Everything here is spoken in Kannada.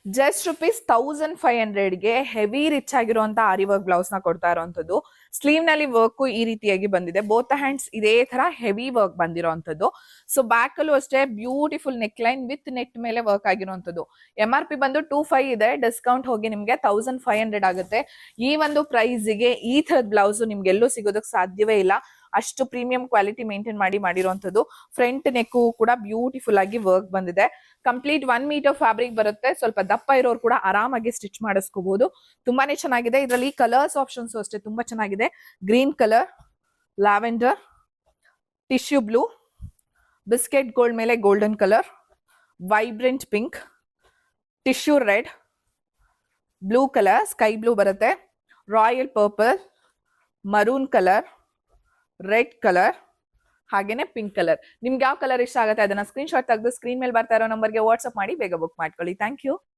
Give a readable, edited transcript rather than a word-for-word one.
ಜಸ್ಟ್ ರುಪೀಸ್ 1500ಗೆ ಹೆವಿ ರಿಚ್ ಆಗಿರುವಂತ ಆರಿ ವರ್ಕ್ ಬ್ಲೌಸ್ ನ ಕೊಡ್ತಾ ಇರುವಂತದ್ದು. ಸ್ಲೀವ್ ನಲ್ಲಿ ವರ್ಕ್ ಈ ರೀತಿಯಾಗಿ ಬಂದಿದೆ. ಬೋತ್ ಹ್ಯಾಂಡ್ಸ್ ಇದೇ ತರ ಹೆವಿ ವರ್ಕ್ ಬಂದಿರುವಂತದ್ದು. ಸೊ ಬ್ಯಾಕ್ ಅಲ್ಲೂ ಅಷ್ಟೇ beautiful neck line with net ಮೇಲೆ ವರ್ಕ್ ಆಗಿರುವಂತದ್ದು. MRP ಬಂದು 2500 ಇದೆ, ಡಿಸ್ಕೌಂಟ್ ಹೋಗಿ ನಿಮ್ಗೆ 1500 ಆಗುತ್ತೆ. ಈ ಒಂದು ಪ್ರೈಸ್ಗೆ ಈ ತರದ ಬ್ಲೌಸ್ ನಿಮ್ಗೆ ಎಲ್ಲೂ ಸಿಗೋದಕ್ಕೆ ಸಾಧ್ಯವೇ ಇಲ್ಲ. ಅಷ್ಟು ಪ್ರೀಮಿಯಂ ಕ್ವಾಲಿಟಿ ಮೇಂಟೈನ್ ಮಾಡಿರುವಂತದ್ದು. ಫ್ರಂಟ್ ನೆಕ್ ಕೂಡ ಬ್ಯೂಟಿಫುಲ್ ಆಗಿ ವರ್ಕ್ ಬಂದಿದೆ. ಕಂಪ್ಲೀಟ್ 1 ಮೀಟರ್ ಫ್ಯಾಬ್ರಿಕ್ ಬರುತ್ತೆ. ಸ್ವಲ್ಪ ದಪ್ಪ ಇರೋರು ಕೂಡ ಆರಾಮಾಗಿ ಸ್ಟಿಚ್ ಮಾಡಿಸ್ಕೋಬಹುದು. ತುಂಬಾನೇ ಚೆನ್ನಾಗಿದೆ. ಇದರಲ್ಲಿ ಕಲರ್ಸ್ ಆಪ್ಷನ್ಸ್ ಅಷ್ಟೇ ತುಂಬಾ ಚೆನ್ನಾಗಿದೆ. Green colour, lavender, tissue blue, biscuit gold ಮೇಲೆ golden colour, vibrant pink, tissue red, blue colour, sky blue ಬರುತ್ತೆ, royal purple, maroon colour, red colour, ಹಾಗೇನೆ ಪಿಂಕ್ ಕಲರ್. ನಿಮ್ಗೆ ಯಾವ ಕಲರ್ ಇಷ್ಟ ಆಗುತ್ತೆ ಅದನ್ನ ಸ್ಕ್ರೀನ್ ಶಾಟ್ ತೆಗೆದು ಸ್ಕ್ರೀನ್ ಮೇಲೆ ಬರ್ತಾ ಇರೋ ನಂಬರ್ಗೆ ವಾಟ್ಸ್ಆಪ್ ಮಾಡಿ ಬೇಗ ಬುಕ್ ಮಾಡ್ಕೊಳ್ಳಿ. Thank you.